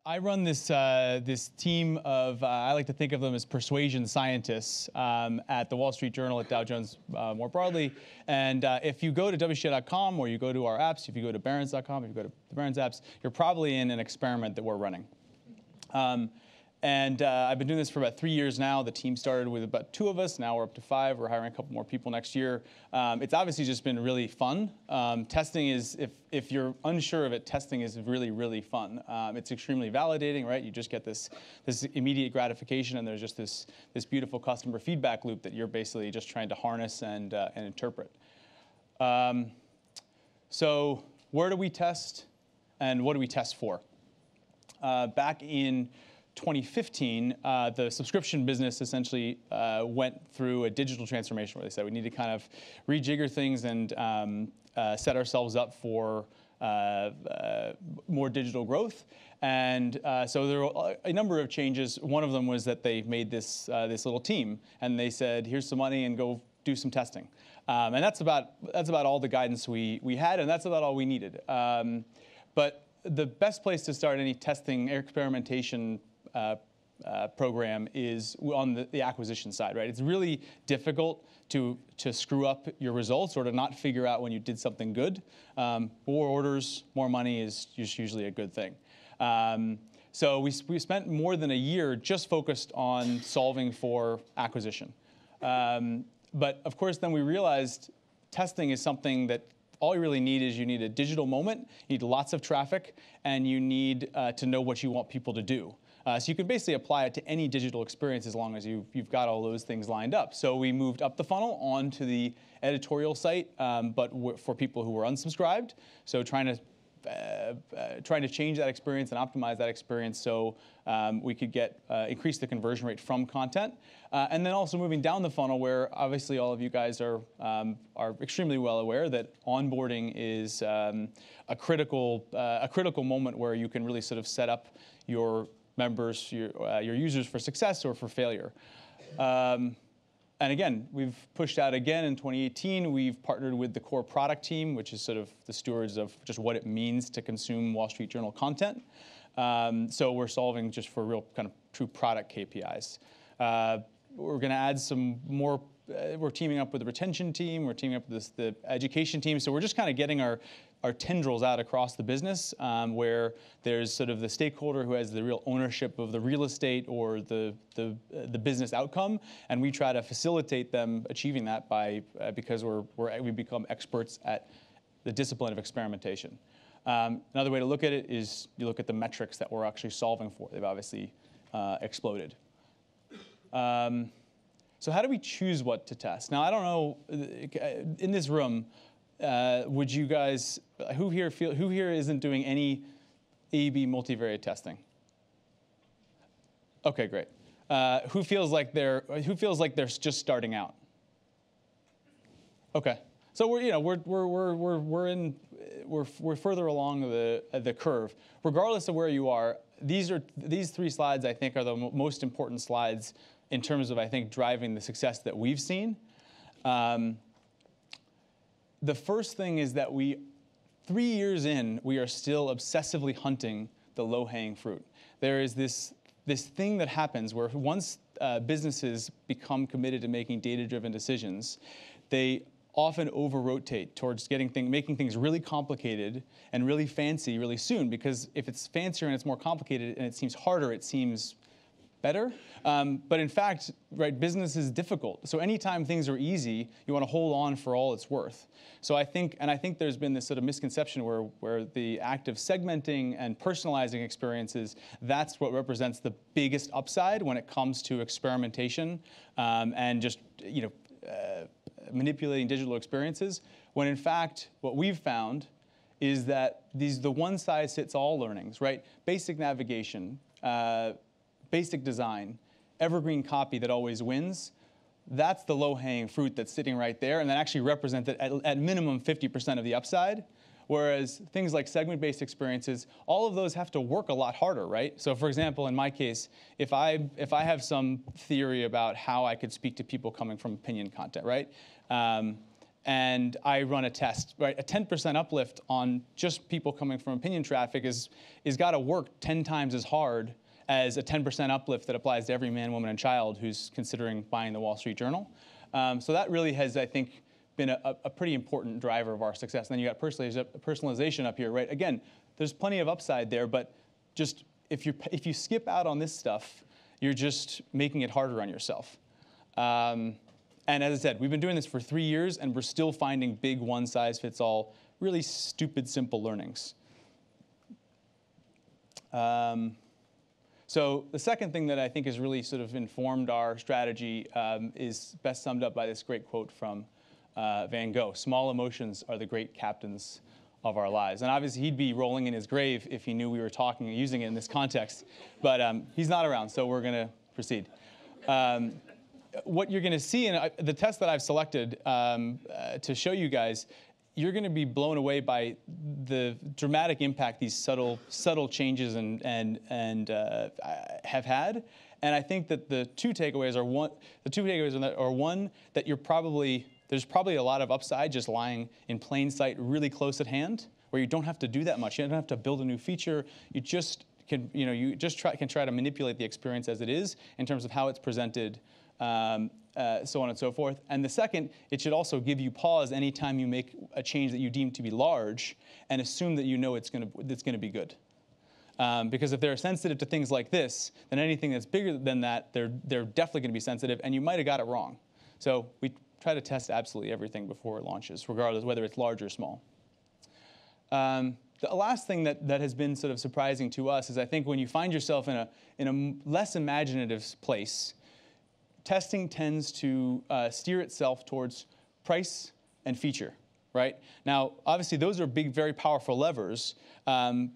I run this team of, I like to think of them as persuasion scientists at the Wall Street Journal, at Dow Jones more broadly. And if you go to WCI.com or you go to our apps, if you go to Barron's.com, if you go to the Barron's apps, you're probably in an experiment that we're running. I've been doing this for about 3 years now. The team started with about 2 of us. Now we're up to 5. We're hiring a couple more people next year. It's obviously just been really fun. Testing is, if you're unsure of it, testing is really, really fun. It's extremely validating, right? You just get this immediate gratification, and there's just this beautiful customer feedback loop that you're basically just trying to harness and interpret. So where do we test, and what do we test for? Back in 2015, the subscription business essentially went through a digital transformation where they said we need to kind of rejigger things and set ourselves up for more digital growth. And so there were a number of changes. One of them was that they made this little team, and they said, here's some money and go do some testing. And that's about all the guidance we had, and that's about all we needed. But the best place to start any testing or experimentation program is on the acquisition side, right? It's really difficult to screw up your results or to not figure out when you did something good. More orders, more money is just usually a good thing. So we spent more than a year just focused on solving for acquisition. But of course, then we realized testing is something that all you really need is you need a digital moment, you need lots of traffic, and you need to know what you want people to do. So you can basically apply it to any digital experience as long as you've got all those things lined up. So we moved up the funnel onto the editorial site, but for people who were unsubscribed. So trying to change that experience and optimize that experience so we could increase the conversion rate from content. And then also moving down the funnel, where obviously all of you guys are extremely well aware that onboarding is a critical moment where you can really sort of set up your members, your users for success or for failure. And again, we've pushed out again in 2018. We've partnered with the core product team, which is sort of the stewards of just what it means to consume Wall Street Journal content. So we're solving just for real kind of true product KPIs. We're going to add some more. We're teaming up with the retention team. We're teaming up with the education team. So we're just kind of getting our tendrils out across the business, where there's sort of the stakeholder who has the real ownership of the real estate or the business outcome, and we try to facilitate them achieving that because we become experts at the discipline of experimentation. Another way to look at it is you look at the metrics that we're actually solving for. They've obviously exploded. So how do we choose what to test? Now, I don't know, in this room, would you guys, who here isn't doing any A/B multivariate testing? Okay, great. Who feels like they're just starting out? Okay, so we're further along the curve. Regardless of where you are, these 3 slides I think are the most important slides in terms of, I think, driving the success that we've seen. The first thing is that 3 years in, we are still obsessively hunting the low-hanging fruit. There is this thing that happens where once businesses become committed to making data-driven decisions, they often over-rotate towards making things really complicated and really fancy really soon, because if it's fancier and it's more complicated and it seems harder, it seems better. But in fact, right, business is difficult. So anytime things are easy, you want to hold on for all it's worth. So I think there's been this sort of misconception where the act of segmenting and personalizing experiences, that's what represents the biggest upside when it comes to experimentation and just manipulating digital experiences. When in fact, what we've found is that the one-size-fits-all learnings, right? Basic navigation, basic design, evergreen copy that always wins, that's the low-hanging fruit that's sitting right there, and that actually represented at minimum 50% of the upside. Whereas things like segment-based experiences, all of those have to work a lot harder, right? So for example, in my case, if I have some theory about how I could speak to people coming from opinion content, right? and I run a test, right? A 10% uplift on just people coming from opinion traffic is got to work 10 times as hard as a 10% uplift that applies to every man, woman, and child who's considering buying the Wall Street Journal. So that really has, I think, been a pretty important driver of our success. And then you got personalization up here, right? Again, there's plenty of upside there, but just if you skip out on this stuff, you're just making it harder on yourself. And as I said, we've been doing this for 3 years, and we're still finding big one-size-fits-all, really stupid, simple learnings. So the second thing that I think has really sort of informed our strategy is best summed up by this great quote from Van Gogh: "Small emotions are the great captains of our lives." And obviously, he'd be rolling in his grave if he knew we were talking and using it in this context. But he's not around, so we're going to proceed. What you're going to see in the test that I've selected to show you guys, you're going to be blown away by the dramatic impact these subtle changes have had. And I think that the two takeaways are one, that there's probably a lot of upside just lying in plain sight, really close at hand, where you don't have to do that much. You don't have to build a new feature. You just can try to manipulate the experience as it is in terms of how it's presented, so on and so forth. And the second, it should also give you pause anytime you make a change that you deem to be large, and assume that you know it's going to be good. Because if they're sensitive to things like this, then anything that's bigger than that, they're definitely going to be sensitive, and you might have got it wrong. So we try to test absolutely everything before it launches, regardless whether it's large or small. The last thing that has been sort of surprising to us is, I think, when you find yourself in a less imaginative place, testing tends to steer itself towards price and feature, right? Now, obviously, those are big, very powerful levers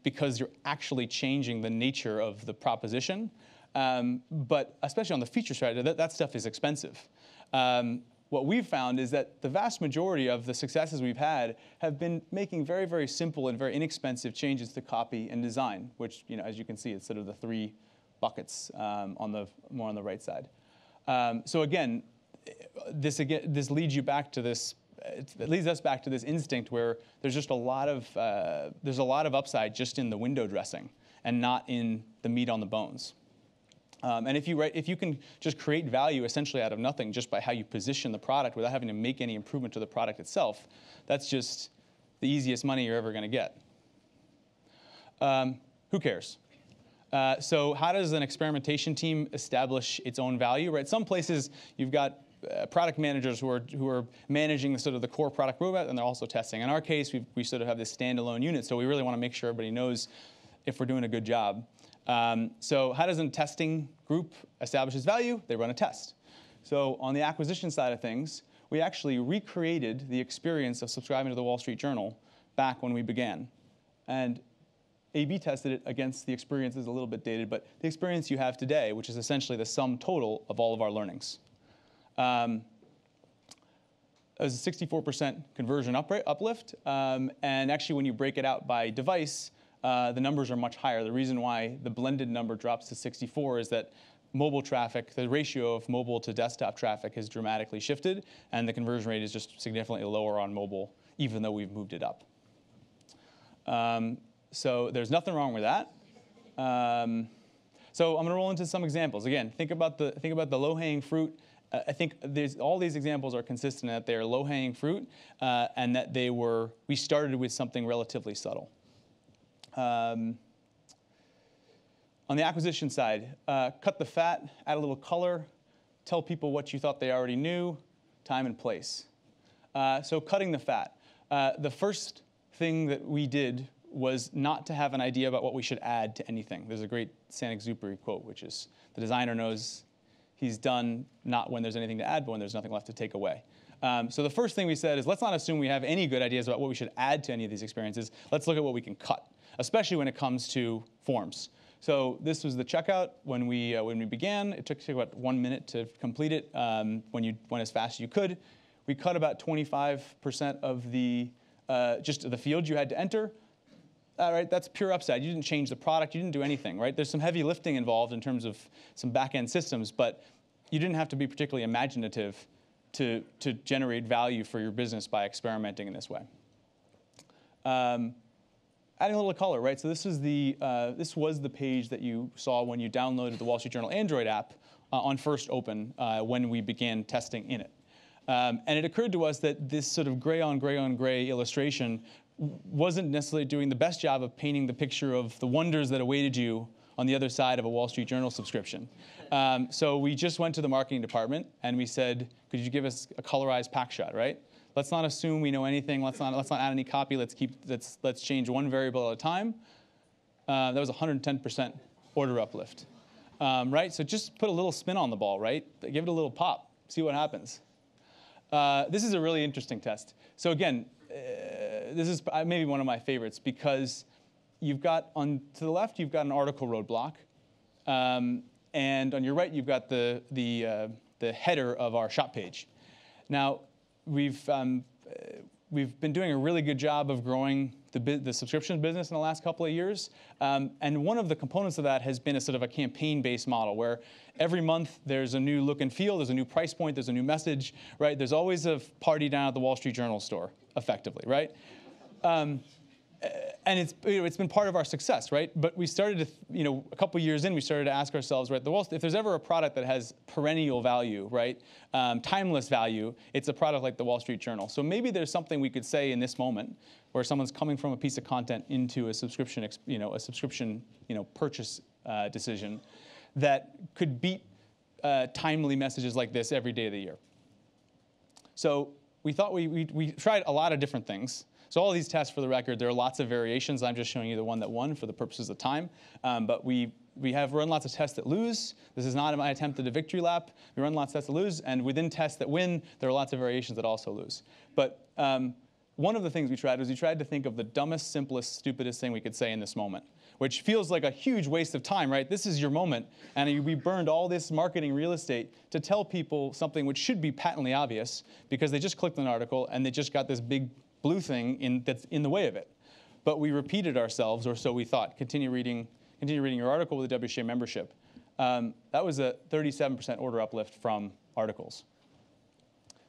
because you're actually changing the nature of the proposition. But especially on the feature side, that stuff is expensive. What we've found is that the vast majority of the successes we've had have been making very, very simple and very inexpensive changes to copy and design, which, you know, as you can see, it's sort of the three buckets more on the right side. So again, this leads you back to this. It leads us back to this instinct where there's just a lot of upside just in the window dressing and not in the meat on the bones. And if you can just create value essentially out of nothing just by how you position the product without having to make any improvement to the product itself, that's just the easiest money you're ever going to get. Who cares? So how does an experimentation team establish its own value? Right? Some places you've got product managers who are managing the core product roadmap, and they're also testing. In our case, we sort of have this standalone unit, so we really want to make sure everybody knows if we're doing a good job. So how does a testing group establish its value? They run a test. So on the acquisition side of things, we actually recreated the experience of subscribing to the Wall Street Journal back when we began. And A/B tested it against the experiences, a little bit dated, but the experience you have today, which is essentially the sum total of all of our learnings. It was a 64% conversion uplift. And actually, when you break it out by device, the numbers are much higher. The reason why the blended number drops to 64 is that mobile traffic, the ratio of mobile to desktop traffic has dramatically shifted, and the conversion rate is just significantly lower on mobile, even though we've moved it up. So there's nothing wrong with that. So I'm going to roll into some examples. Again, think about the low-hanging fruit. I think all these examples are consistent that they are low-hanging fruit, and that we started with something relatively subtle. On the acquisition side, cut the fat, add a little color, tell people what you thought they already knew, time and place. So cutting the fat. The first thing that we did was not to have an idea about what we should add to anything. There's a great Saint-Exupéry quote, which is, the designer knows he's done not when there's anything to add, but when there's nothing left to take away. So the first thing we said is, let's not assume we have any good ideas about what we should add to any of these experiences. Let's look at what we can cut, especially when it comes to forms. So this was the checkout when we began. It took about 1 minute to complete it when you went as fast as you could. We cut about 25% of the fields you had to enter. All right, that's pure upside. You didn't change the product. You didn't do anything, right? There's some heavy lifting involved in terms of some back-end systems, but you didn't have to be particularly imaginative to generate value for your business by experimenting in this way. Adding a little color, right? So this was the page that you saw when you downloaded the Wall Street Journal Android app on first open when we began testing in it. And it occurred to us that this sort of gray on gray on gray illustration wasn't necessarily doing the best job of painting the picture of the wonders that awaited you on the other side of a Wall Street Journal subscription. So we just went to the marketing department and we said, could you give us a colorized pack shot, right? Let's not assume we know anything. Let's not add any copy. Let's change one variable at a time. That was 110% order uplift, right? So just put a little spin on the ball, right? Give it a little pop. See what happens. This is a really interesting test. So again, this is maybe one of my favorites because you've got to the left you've got an article roadblock, and on your right you've got the header of our shop page. Now, we've been doing a really good job of growing the subscription business in the last couple of years. And one of the components of that has been a sort of a campaign-based model where every month there's a new look and feel, there's a new price point, there's a new message, right? There's always a party down at the Wall Street Journal store, effectively, right? And it's been part of our success, right? But we started to, a couple years in, we started to ask ourselves, right, if there's ever a product that has perennial value, right, timeless value, it's a product like the Wall Street Journal. So maybe there's something we could say in this moment where someone's coming from a piece of content into a subscription, purchase decision that could beat timely messages like this every day of the year. So we thought we tried a lot of different things. So all of these tests, for the record, there are lots of variations. I'm just showing you the one that won for the purposes of time. But we have run lots of tests that lose. This is not my attempt at a victory lap. We run lots of tests that lose. And within tests that win, there are lots of variations that also lose. But one of the things we tried was we tried to think of the dumbest, simplest, stupidest thing we could say in this moment, which feels like a huge waste of time, right? This is your moment. And we burned all this marketing real estate to tell people something which should be patently obvious because they just clicked an article and they just got this big blue thing that's in the way of it. But we repeated ourselves, or so we thought. Continue reading your article with a WSJ membership. That was a 37% order uplift from articles.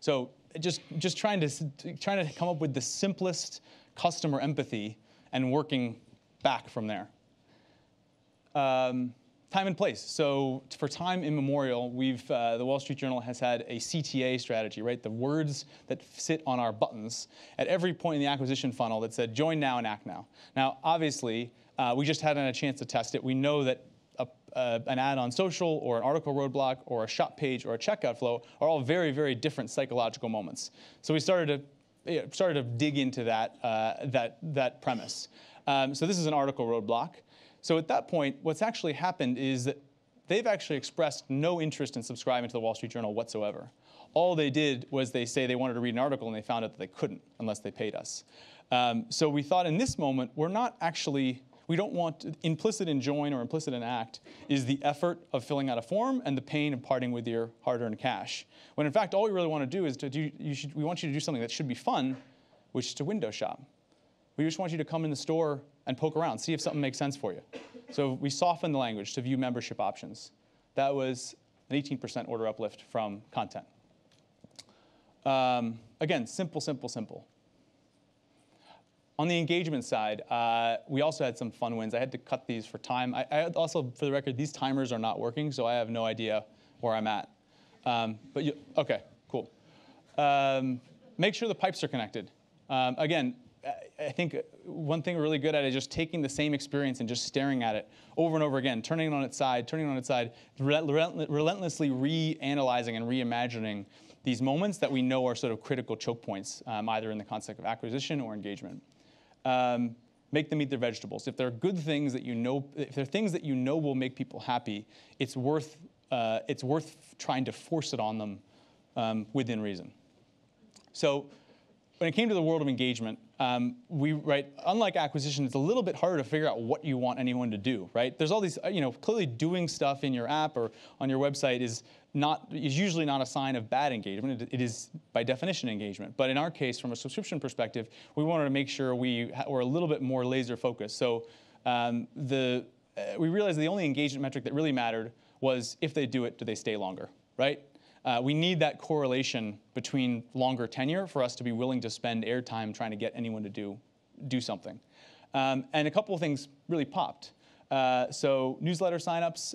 So just trying to come up with the simplest customer empathy and working back from there. Time and place. So for time immemorial, the Wall Street Journal has had a CTA strategy, right? The words that sit on our buttons at every point in the acquisition funnel that said, join now and act now. Now, obviously, we just hadn't had a chance to test it. We know that an ad on social or an article roadblock or a shop page or a checkout flow are all very, very different psychological moments. So we started to dig into that premise. So this is an article roadblock. So at that point, what's actually happened is that they've actually expressed no interest in subscribing to the Wall Street Journal whatsoever. All they did was they say they wanted to read an article, and they found out that they couldn't unless they paid us. So we thought in this moment, we don't want, implicit in join or implicit in act is the effort of filling out a form and the pain of parting with your hard-earned cash. When in fact, all we really want to do is we want you to do something that should be fun, which is to window shop. We just want you to come in the store and poke around, see if something makes sense for you. So we softened the language to view membership options. That was an 18% order uplift from content. Again, simple, simple, simple. On the engagement side, we also had some fun wins. I had to cut these for time. I also, for the record, these timers are not working, so I have no idea where I'm at. Okay, cool. Make sure the pipes are connected. Again, I think one thing we're really good at is just taking the same experience and just staring at it over and over again, turning it on its side, relentlessly reanalyzing and reimagining these moments that we know are sort of critical choke points, either in the concept of acquisition or engagement. Make them eat their vegetables. If there are good things that you know, if there are things that you know will make people happy, it's worth trying to force it on them within reason. So when it came to the world of engagement, unlike acquisition, it's a little bit harder to figure out what you want anyone to do, right? There's all these, clearly doing stuff in your app or on your website is usually not a sign of bad engagement. It is, by definition, engagement. But in our case, from a subscription perspective, we wanted to make sure we were a little bit more laser focused. So we realized the only engagement metric that really mattered was if they do it, do they stay longer, right? We need that correlation between longer tenure for us to be willing to spend airtime trying to get anyone to do something. And a couple of things really popped. So newsletter signups,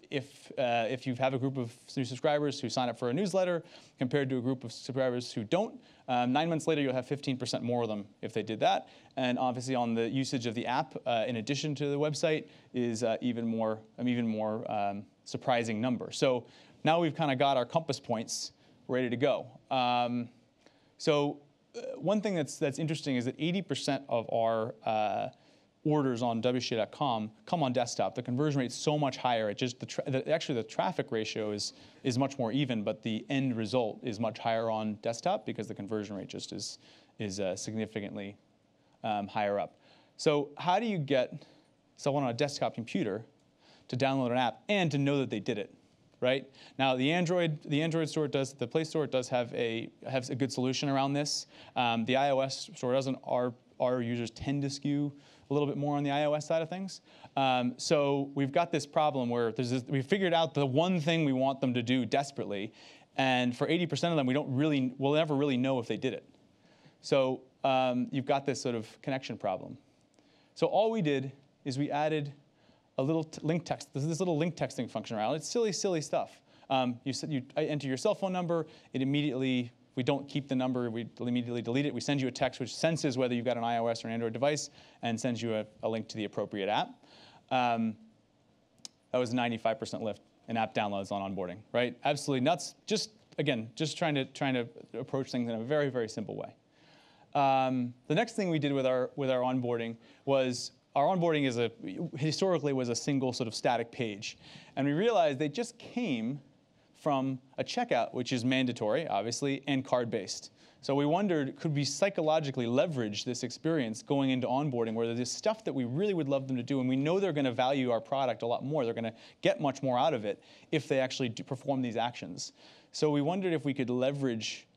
if you have a group of new subscribers who sign up for a newsletter compared to a group of subscribers who don't, 9 months later you'll have 15% more of them if they did that. And obviously on the usage of the app, in addition to the website, is an even more surprising number. So now we've kind of got our compass points ready to go. One thing that's interesting is that 80% of our orders on WSJ.com come on desktop. The conversion rate's so much higher. Actually, the traffic ratio is much more even, but the end result is much higher on desktop because the conversion rate just is significantly higher up. So how do you get someone on a desktop computer to download an app and to know that they did it? Right now, the Android store does, the Play Store does have a good solution around this. The iOS store doesn't. Our users tend to skew a little bit more on the iOS side of things. So we've got this problem where we figured out the one thing we want them to do desperately, and for 80% of them, we'll never really know if they did it. So you've got this sort of connection problem. So all we did is we added a little link text. This little link texting function around. It's silly stuff. You enter your cell phone number. It immediately, we don't keep the number. We immediately delete it. We send you a text which senses whether you've got an iOS or an Android device and sends you a link to the appropriate app. That was a 95% lift in app downloads on onboarding. Right? Absolutely nuts. Just trying to approach things in a very, very simple way. The next thing we did with our onboarding was, our onboarding historically was a single sort of static page. And we realized they just came from a checkout, which is mandatory, obviously, and card-based. So we wondered, could we psychologically leverage this experience going into onboarding where there's stuff that we really would love them to do, and we know they're going to value our product a lot more. They're going to get much more out of it if they actually perform these actions. So we wondered if we could leverage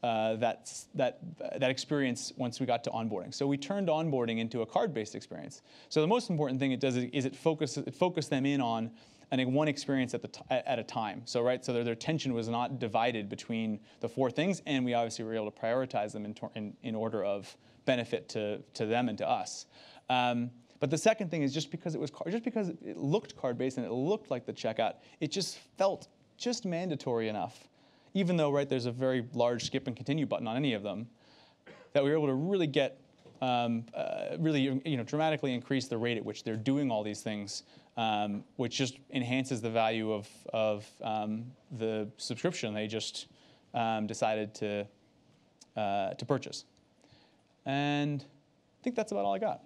that experience once we got to onboarding. So we turned onboarding into a card-based experience. So the most important thing it does is it focused them in on one experience at a time. So so their attention was not divided between the 4 things, and we obviously were able to prioritize them in order of benefit to them and to us. But the second thing is just because it looked card-based and it looked like the checkout, it just felt just mandatory enough, even though there's a very large skip and continue button on any of them, that we were able to really get, dramatically increase the rate at which they're doing all these things, which just enhances the value of the subscription they just decided to purchase. And I think that's about all I got.